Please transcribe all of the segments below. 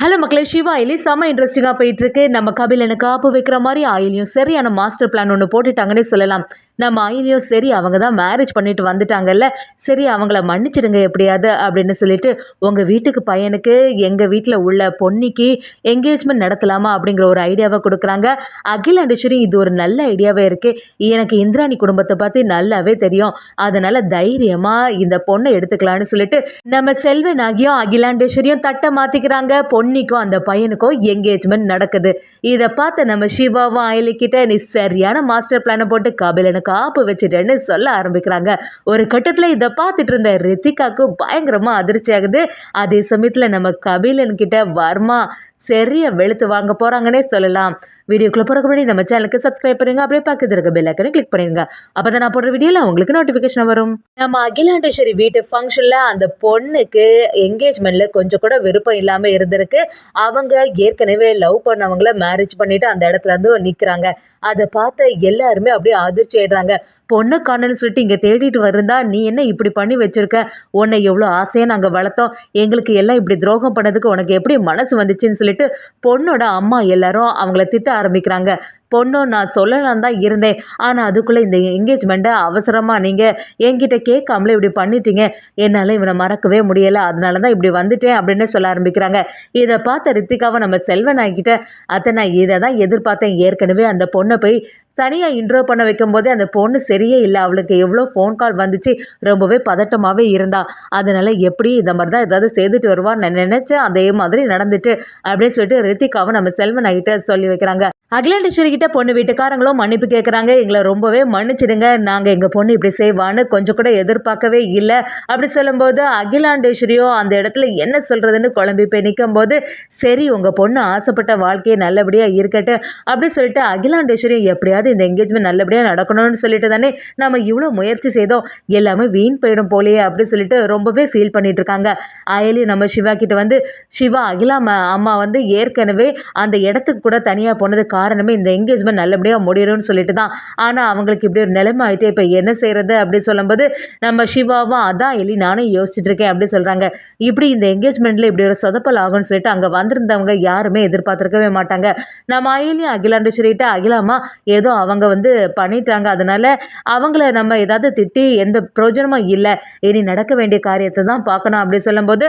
Hello மக்களே, Siva oily செம்ம இன்ட்ரெஸ்டிங்காக போயிட்டுருக்கு. நம்ம கபிலனுக்கு ஆப்பு வைக்கிற மாதிரி ஆயிலியும் சரியான மாஸ்டர் பிளான் ஒன்று போட்டுட்டாங்கன்னே சொல்லலாம். நம்ம ஆயிலியும் சரி அவங்க தான் மேரேஜ் பண்ணிட்டு வந்துட்டாங்கல்ல, சரி அவங்கள மன்னிச்சிடுங்க எப்படியாவது அப்படின்னு சொல்லிட்டு உங்கள் வீட்டுக்கு பையனுக்கு எங்கள் வீட்டில் உள்ள பொன்னிக்கு என்கேஜ்மெண்ட் நடத்தலாமா அப்படிங்கிற ஒரு ஐடியாவை கொடுக்குறாங்க. அகில் அண்ட் ஈஸ்வரி இது ஒரு நல்ல ஐடியாவே இருக்குது. எனக்கு இந்திராணி குடும்பத்தை பற்றி நல்லாவே தெரியும், அதனால் தைரியமாக இந்த பொண்ணை எடுத்துக்கலான்னு சொல்லிட்டு நம்ம செல்வனாகியும் அகிலாண்டேஸ்வரியும் தட்டை மாற்றிக்கிறாங்க. பொன்னிக்கும் அந்த பையனுக்கும் என்கேஜ்மெண்ட் நடக்குது. இதை பார்த்து நம்ம சிவாவும் அயலிக்கிட்ட நீ சரியான மாஸ்டர் பிளானை போட்டு கபிலனுக்கு ஆப்பு வச்சுட்டேன்னு சொல்ல ஆரம்பிக்கிறாங்க. ஒரு கட்டத்தில் இதை பார்த்துட்டு இருந்த ரித்திகாவுக்கு பயங்கரமாக அதிர்ச்சி ஆகுது. அதே சமயத்தில் நம்ம கபிலன் கிட்ட வர்மா சரியா வெளுத்து வாங்க போகிறாங்கன்னே சொல்லலாம். வீடியோக்குள்ள போகிறக்கு முன்னாடி நம்ம சேனலுக்கு சப்ஸ்கிரைப் பண்ணுங்க, அப்படியே பக்கத்தில் இருக்க பெல் ஐக்கனை கிளிக் பண்ணிடுங்க. அப்போ தான் நான் போடுற வீடியோவில் உங்களுக்கு நோட்டிஃபிகேஷன் வரும். நம்ம அகிலாண்டேஸ்வரி வீட்டு ஃபங்க்ஷனில் அந்த பொண்ணுக்கு என்கேஜ்மெண்ட்டில் கொஞ்சம் கூட விருப்பம் இல்லாமல் இருந்திருக்கு. அவங்க ஏற்கனவே லவ் பண்ணவங்கள மேரேஜ் பண்ணிட்டு அந்த இடத்துல இருந்து நிற்கிறாங்க. அதை பார்த்து எல்லாருமே அப்படியே அதிர்ச்சி ஆயிடுறாங்க. பொண்ணு காணன்னு சொல்லிட்டு இங்கே தேடிட்டு வருந்தா நீ என்ன இப்படி பண்ணி வச்சிருக்க? உன்னை எவ்வளோ ஆசையாக நாங்கள் வளர்த்தோம், எங்களுக்கு எல்லாம் இப்படி துரோகம் பண்ணதுக்கு உனக்கு எப்படி மனசு வந்துச்சுன்னு சொல்லிட்டு பொண்ணோட அம்மா எல்லாரும் அவங்கள திட்ட ஆரம்பிக்கிறாங்க. பொண்ணும் நான் சொல்லலாம் தான் இருந்தேன், ஆனால் அதுக்குள்ளே இந்த என்கேஜ்மெண்ட்டை அவசரமாக நீங்கள் என்கிட்ட கேட்காமலே இப்படி பண்ணிட்டீங்க, என்னால் இவனை மறக்கவே முடியலை, அதனால தான் இப்படி வந்துட்டேன் அப்படின்னு சொல்ல ஆரம்பிக்கிறாங்க. இதை பார்த்த ரித்திகாவை நம்ம செல்வனாகிட்ட அத்தை நான் இதை தான் எதிர்பார்த்தேன், ஏற்கனவே அந்த பொண்ணை போய் தனியாக இன்ட்ரோ பண்ண வைக்கும்போதே அந்த பொண்ணு சரியே இல்லை, அவளுக்கு எவ்வளோ ஃபோன் கால் வந்துச்சு, ரொம்பவே பதட்டமாகவே இருந்தா, அதனால் எப்படி இந்த மாதிரி தான் ஏதாவது செய்துட்டு வருவான்னு நான் நினச்சேன், அதே மாதிரி நடந்துட்டு அப்படின்னு சொல்லிட்டு ரித்திகாவை நம்ம செல்வனாகிட்ட சொல்லி வைக்கிறாங்க. அகிலாண்டேஸ்வரி கிட்ட பொண்ணு வீட்டுக்காரங்களும் மன்னிப்பு கேட்குறாங்க. எங்களை ரொம்பவே மன்னிச்சிடுங்க, நாங்கள் எங்கள் பொண்ணு இப்படி செய்வான்னு கொஞ்சம் கூட எதிர்பார்க்கவே இல்லை அப்படி சொல்லும்போது அகிலாண்டேஸ்வரியோ அந்த இடத்துல என்ன சொல்கிறதுன்னு குழம்பி போய் நிற்கும்போது சரி உங்கள் பொண்ணு ஆசைப்பட்ட வாழ்க்கையை நல்லபடியாக இருக்கட்டும் அப்படி சொல்லிட்டு அகிலாண்டேஸ்வரியும் எப்படியாவது இந்த என்கேஜ்மெண்ட் நல்லபடியாக நடக்கணும்னு சொல்லிட்டு தானே நம்ம இவ்வளோ முயற்சி செய்தோம், எல்லாமே வீண் போயிடும் போலையே அப்படி சொல்லிட்டு ரொம்பவே ஃபீல் பண்ணிட்டு இருக்காங்க. அயலி நம்ம சிவா கிட்ட வந்து சிவா அகிலா அம்மா வந்து ஏற்கனவே அந்த இடத்துக்கு கூட தனியாக போனது காரணமே இந்த என்கேஜ்மெண்ட் நல்லபடியாக முடியணும்னு சொல்லிட்டு தான், ஆனால் அவங்களுக்கு இப்படி ஒரு நிலைமை ஆகிட்டே இப்போ என்ன செய்கிறது அப்படின்னு சொல்லும்போது நம்ம சிவாவும் அதான் எலி நானும் யோசிச்சுட்டு இருக்கேன் அப்படி சொல்கிறாங்க. இப்படி இந்த என்கேஜ்மெண்ட்டில் இப்படி ஒரு சொதப்பல் ஆகும்னு சொல்லிட்டு அங்கே வந்திருந்தவங்க யாருமே எதிர்பார்த்துருக்கவே மாட்டாங்க. நம்ம அயலியும் அகிலாண்டேஸ்வரிகிட்ட அகிலாமா ஏதோ அவங்க வந்து பண்ணிட்டாங்க, அதனால் அவங்கள நம்ம ஏதாவது திட்டி எந்த பிரயோஜனமும் இல்லை, இனி நடக்க வேண்டிய காரியத்தை தான் பார்க்கணும் அப்படி சொல்லும்போது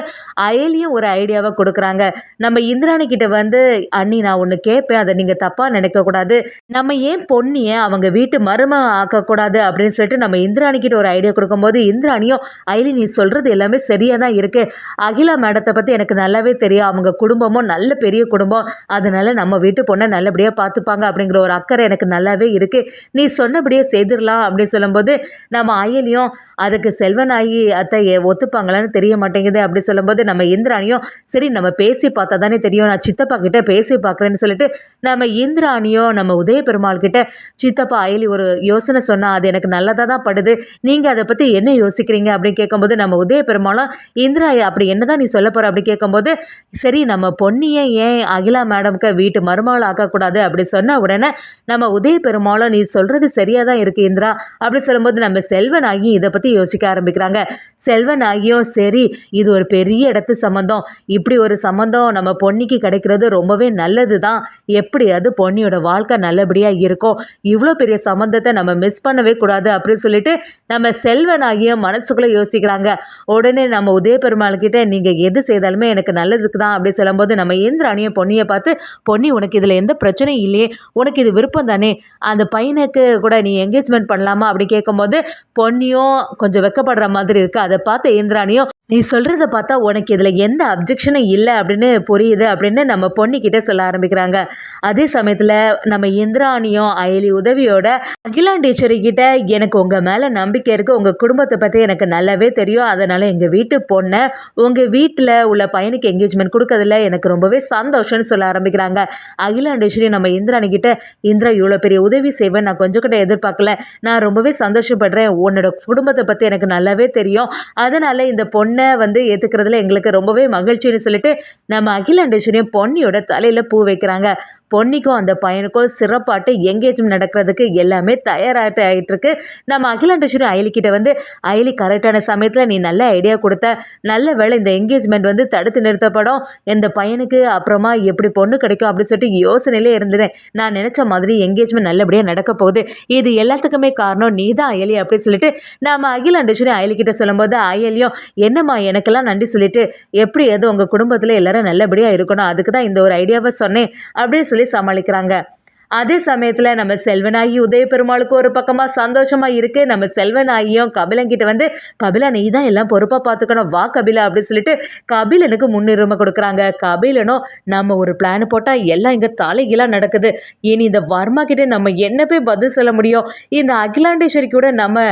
அயலியும் ஒரு ஐடியாவை கொடுக்குறாங்க. நம்ம இந்திராணி கிட்ட வந்து அண்ணி நான் ஒன்று கேட்பேன், அதை நீங்கள் தப்பாக நினைக்கக்கூடாது, நம்ம ஏன் பொன்னியை அவங்க வீட்டு மரும ஆக்கக்கூடாது அப்படின்னு சொல்லிட்டு நம்ம இந்திராணி கிட்ட ஒரு ஐடியா கொடுக்கும்போது இந்திராணியும் அயலி நீ சொல்கிறது எல்லாமே சரியாக தான் இருக்குது, அகிலா மேடத்தை பற்றி எனக்கு நல்லாவே தெரியும், அவங்க குடும்பமும் நல்ல பெரிய குடும்பம், அதனால நம்ம வீட்டு பொண்ணை நல்லபடியாக பார்த்துப்பாங்க அப்படிங்கிற ஒரு அக்கறை எனக்கு நல்லாவே இருக்குது, நீ சொன்னபடியே செய்திடலாம் அப்படின்னு சொல்லும்போது நம்ம அயலியும் அதுக்கு செல்வனாகி அத்தை ஒத்துப்பாங்களான்னு தெரிய மாட்டேங்குது அப்படி சொல்லும்போது நம்ம இந்திராணியும் சரி நம்ம பேசி பார்த்தா தானே தெரியும், நான் சித்தப்பா கிட்ட பேசி பார்க்குறேன்னு சொல்லிட்டு நம்ம இந்திராணியும் நம்ம உதய பெருமாள் கிட்ட சித்தப்பா அயலி ஒரு யோசனை சொன்னால் அது எனக்கு நல்லதாக தான் படுது, நீங்கள் அதை பற்றி என்ன யோசிக்கிறீங்க அப்படின்னு கேட்கும்போது நம்ம உதய பெருமாளும் இந்திரா அப்படி என்ன தான் நீ சொல்ல போகிற அப்படி கேட்கும்போது சரி நம்ம பொன்னியை ஏன் அகிலா மேடம்க்கு வீட்டு மருமகள் ஆக்கக்கூடாது அப்படி சொன்ன உடனே நம்ம உதய பெருமாளும் நீ சொல்கிறது சரியாக தான் இருக்குது இந்திரா அப்படி சொல்லும்போது நம்ம செல்வனாகி இதை பற்றி யோசிக்க ஆரம்பிக்கிறாங்க. செல்வனாகியும் சரி இது ஒரு பெரிய இடத்து சம்மந்தம், இப்படி ஒரு சம்மந்தம் நம்ம பொன்னிக்கு கிடைக்கிறது ரொம்பவே நல்லது தான், எப்படியாவது பொன்னியோட வாழ்க்கை நல்லபடியாக இருக்கும், இவ்வளோ பெரிய சம்மந்தத்தை நம்ம மிஸ் பண்ணவே கூடாது அப்படின்னு சொல்லிட்டு நம்ம செல்வனாகியும் மனசுக்குள்ளே யோசிக்கிறாங்க. உடனே நம்ம உதய பெருமாள்கிட்ட நீங்கள் எது செய்தாலுமே எனக்கு நல்லதுக்கு தான் அப்படி சொல்லும்போது நம்ம இந்திராணியும் பொன்னியை பார்த்து பொன்னி உனக்கு இதில் எந்த பிரச்சனையும் இல்லையே, உனக்கு இது விருப்பம் தானே, அந்த பையனுக்கு கூட நீ என்கேஜ்மெண்ட் பண்ணலாமா அப்படி கேட்கும்போது பொன்னியும் கொஞ்சம் வெக்கப்படுற மாதிரி இருக்குது. அதை பார்த்து இந்திராணியும் நீ சொல்கிறத பார்த்தா உனக்கு இதில் எந்த அப்ஜெக்ஷனும் இல்லை அப்படின்னு புரியுது அப்படின்னு நம்ம பொன்னிக்கிட்ட சொல்ல ஆரம்பிக்கிறாங்க. அதே சமயத்தில் நம்ம இந்திராணியும் அயலி உதவியோட அகிலாண்டேஸ்வரி கிட்ட எனக்கு உங்கள் மேலே நம்பிக்கை இருக்குது, உங்கள் குடும்பத்தை பற்றி எனக்கு நல்லாவே தெரியும், அதனால் எங்கள் வீட்டு பொண்ணை உங்கள் வீட்டில் உள்ள பையனுக்கு என்கேஜ்மெண்ட் கொடுக்கறதில்ல எனக்கு ரொம்பவே சந்தோஷம்னு சொல்ல ஆரம்பிக்கிறாங்க. அகிலாண்டேஸ்வரி நம்ம இந்திராணி கிட்ட இந்திரா இவ்வளோ பெரிய உதவி செய்வேன் நான் கொஞ்சம் கூட எதிர்பார்க்கல, நான் ரொம்பவே சந்தோஷப்படுறேன், உன்னோட குடும்பத்தை பற்றி எனக்கு நல்லாவே தெரியும், அதனால் இந்த பொண்ணை வந்து ஏற்றுக்கிறதுல எங்களுக்கு ரொம்பவே மகிழ்ச்சின்னு சொல்லிட்டு நம்ம அகிலாண்டேஸ்வரியும் பொன்னியோட தலையில் பூ வைக்கிறாங்க. பொன்னிக்கும் அந்த பையனுக்கும் சிறப்பாட்டு எங்கேஜ்மெண்ட் நடக்கிறதுக்கு எல்லாமே தயாராகிட்டு ஆகிட்டுருக்கு. நம்ம அகிலாண்டேஸ்வரி அயலிக்கிட்ட வந்து அயலி கரெக்டான சமயத்தில் நீ நல்ல ஐடியா கொடுத்த, நல்ல வேளை இந்த எங்கேஜ்மெண்ட் வந்து தடுத்து நிறுத்தப்படும், இந்த பையனுக்கு அப்புறமா எப்படி பொண்ணு கிடைக்கும் அப்படின்னு சொல்லிட்டு யோசனையிலே இருந்தேன். நான் நினச்ச மாதிரி எங்கேஜ்மெண்ட் நல்லபடியாக நடக்க போகுது, இது எல்லாத்துக்குமே காரணம் நீ தான் அயலி அப்படின்னு சொல்லிட்டு நம்ம அகிலாண்டேஸ்வரி அயலிக்கிட்ட சொல்லும்போது அயலியும் என்னம்மா எனக்கெல்லாம் நன்றி சொல்லிட்டு எப்படி எது உங்கள் குடும்பத்தில் எல்லாரும் நல்லபடியாக இருக்கணும், அதுக்கு தான் இந்த ஒரு ஐடியாவை சொன்னேன் அப்படின்னு சொல்லி சமாளிக்கிறாங்க. அதே சமயத்தில் நம்ம செல்வனாகி உதய பெருமாளுக்கு ஒரு பக்கமாக சந்தோஷமாக இருக்குது. நம்ம செல்வனாகியும் கபிலங்கிட்ட வந்து கபிலா நீ தான் எல்லாம் பொறுப்பாக பார்த்துக்கணும், வா கபிலா அப்படின்னு சொல்லிட்டு கபிலனுக்கு முன்னுரிமை கொடுக்குறாங்க. கபிலனும் நம்ம ஒரு பிளான் போட்டால் எல்லாம் இங்கே தலைகீழாக நடக்குது, இனி இந்த வர்மா கிட்டே நம்ம என்ன போய் பதில் சொல்ல முடியும், இந்த அகிலாண்டேஸ்வரி கூட நம்ம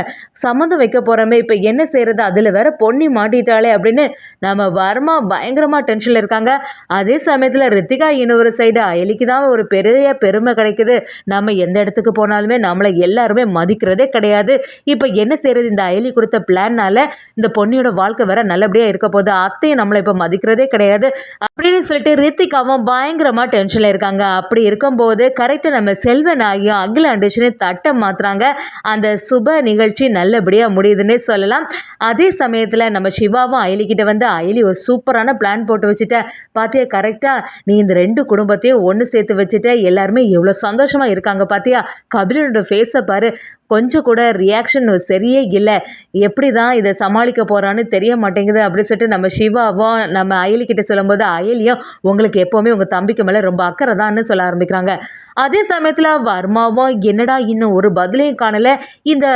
சம்மந்தம் வைக்க போகிறோமே, இப்போ என்ன செய்கிறது, அதில் வேற பொன்னி மாட்டிட்டாலே அப்படின்னு நம்ம வர்மா பயங்கரமாக டென்ஷனில் இருக்காங்க. அதே சமயத்தில் ரித்திகா இன்னொரு சைடு அயலிக்கு தான் ஒரு பெரிய பெருமை கிடைக்குது, நம்ம எந்த இடத்துக்கு போனாலுமே நம்மளை எல்லாருமே மதிக்கிறதே கிடையாது, இப்போ என்ன செய்யறது, இந்த அயலி கொடுத்த பிளான்னால இந்த பொன்னியோட வாழ்க்கை வேற நல்லபடியாக இருக்க போது, அத்தையும் நம்மளை இப்போ மதிக்கிறதே கிடையாது அப்படின்னு சொல்லிட்டு ரித்திகாவும் பயங்கரமாக டென்ஷனில் இருக்காங்க. அப்படி இருக்கும்போது கரெக்டாக நம்ம செல்வனாகியும் அகிலாண்டேஸ்வரியும் தட்டை மாத்துறாங்க. அந்த சுப நிகழ்ச்சி நல்லபடியாக முடியுதுன்னே சொல்லலாம். அதே சமயத்தில் நம்ம சிவாவும் அயலிக்கிட்ட வந்து அயலி ஒரு சூப்பரான பிளான் போட்டு வச்சுட்ட பார்த்தியா, கரெக்டாக நீ இந்த 2 குடும்பத்தையும் ஒன்று சேர்த்து வச்சுட்ட, எல்லாருமே எவ்வளோ சந்தோஷமாக இருக்காங்க பார்த்தியா, கபிலனோட ஃபேஸை பாரு, கொஞ்சம் கூட ரியாக்ஷன் சரியே இல்லை, எப்படி தான் இதை சமாளிக்க போகிறான்னு தெரிய மாட்டேங்குது அப்படின்னு சொல்லிட்டு நம்ம சிவாவும் நம்ம அயலிக்கிட்ட சொல்லும்போது அயலியும் உங்களுக்கு எப்போவுமே உங்கள் தம்பிக்கு மேலே ரொம்ப அக்கறை தான்னு சொல்ல ஆரம்பிக்கிறாங்க. அதே சமயத்தில் வர்மாவும் என்னடா இன்னும் ஒரு பதிலையும் காணலை, இந்த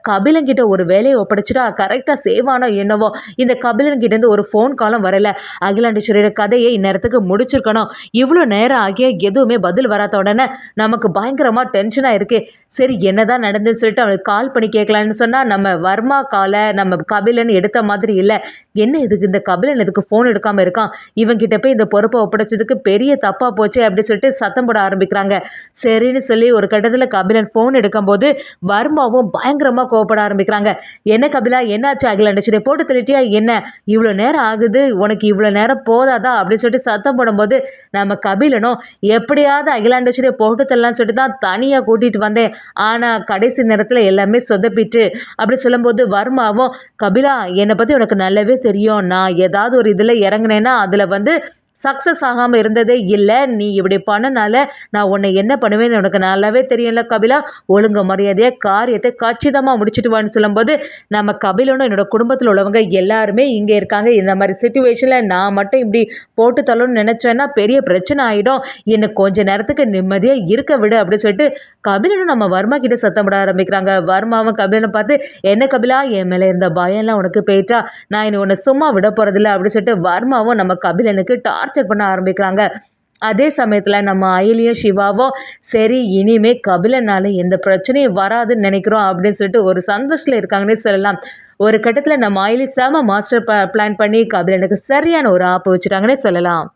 கபிலன்கிட்ட ஒரு வேலையை ஒப்படைச்சிட்டா கரெக்டாக சேவானோ என்னவோ, இந்த கபிலன்கிட்டேருந்து ஒரு ஃபோன் காலும் வரலை, அகிலாண்டேஸ்வரியோட கதையை இந்நேரத்துக்கு முடிச்சிருக்கணும், இவ்வளோ நேரம் ஆகிய எதுவுமே பதில் வராத உடனே நமக்கு பயங்கரமாக டென்ஷனாக இருக்குது. சரி என்னதான் நடந்துன்னு சொல்லிட்டு அவனுக்கு கால் பண்ணி கேட்கலான்னு சொன்னால் நம்ம வர்மா காலை நம்ம கபிலன் எடுத்த மாதிரி இல்லை, என்ன இதுக்கு இந்த கபிலன் இதுக்கு ஃபோன் எடுக்காமல் இருக்கான், இவங்கிட்ட போய் இந்த பொறுப்பை ஒப்படைச்சதுக்கு பெரிய தப்பாக போச்சு அப்படின்னு சொல்லிட்டு சத்தம் போட ஆரம்பிக்கிறாங்க. சரின்னு சொல்லி ஒரு கட்டத்தில் கபிலன் ஃபோன் எடுக்கும்போது வர்மாவும் பயங்கரமாக கோவப்பட ஆரம்பிக்கிறாங்க. என்ன கபிலா என்னாச்சு, அகிலாண்டேஸ்வரி போட்டு தள்ளிட்டியா என்ன, இவ்வளோ நேரம் ஆகுது, உனக்கு இவ்வளோ நேரம் போதாதா அப்படின்னு சொல்லிட்டு சத்தம் போடும்போது நம்ம கபிலனும் எப்படியாவது அகிலாண்டேஸ்வரியை போட்டு தள்ளலாம்னு சொல்லிட்டு தான் தனியாக கூட்டிகிட்டு வந்தேன், ஆனால் கடைசி நேரத்தில் எல்லாமே சொதப்பிட்டு அப்படி சொல்லும்போது வர்மாவும் கபிலா என்னை பற்றி உனக்கு நல்லாவே தெரியும், நான் ஏதாவது ஒரு இதில் இறங்கினேன்னா அதில் வந்து சக்ஸஸ் ஆகாமல் இருந்ததே இல்லை, நீ இப்படி பண்ணனால நான் உன்னை என்ன பண்ணுவேன்னு உனக்கு நல்லாவே தெரியல கபிலா, ஒழுங்கு மரியாதையாக காரியத்தை கச்சிதமாக முடிச்சுட்டு வான்னு சொல்லும்போது நம்ம கபிலனும் என்னோட குடும்பத்தில் உள்ளவங்க எல்லாருமே இங்கே இருக்காங்க, இந்த மாதிரி சுச்சுவேஷனில் நான் மட்டும் இப்படி போட்டு தள்ளணும்னு நினச்சேன்னா பெரிய பிரச்சனை ஆகிடும், என்னை கொஞ்ச நேரத்துக்கு நிம்மதியாக இருக்க விடு அப்படின்னு சொல்லிட்டு கபிலனும் நம்ம வர்மா கிட்ட சத்தமிட ஆரம்பிக்கிறாங்க. வர்மாவும் கபிலனை பார்த்து என்ன கபிலா என் மேலே இருந்த பயம்லாம் உனக்கு போயிட்டா, நான் இனி உன்னை சும்மா விட போகிறதில்ல அப்படின்னு சொல்லிட்டு வர்மாவும் நம்ம கபிலனுக்கு டார்ச்சர் பண்ண ஆரம்பிக்கிறாங்க. அதே சமயத்தில் நம்ம அயலியும் சிவாவும் சரி இனிமே கபிலனால எந்த பிரச்சனையும் வராதுன்னு நினைக்கிறோம் அப்படின்னு சொல்லிட்டு ஒரு சந்தோஷத்தில் இருக்காங்கன்னே சொல்லலாம். ஒரு கட்டத்தில் நம்ம அயலி செம மாஸ்டர் பிளான் பண்ணி கபிலனுக்கு சரியான ஒரு ஆப்பு வச்சுட்டாங்கன்னே சொல்லலாம்.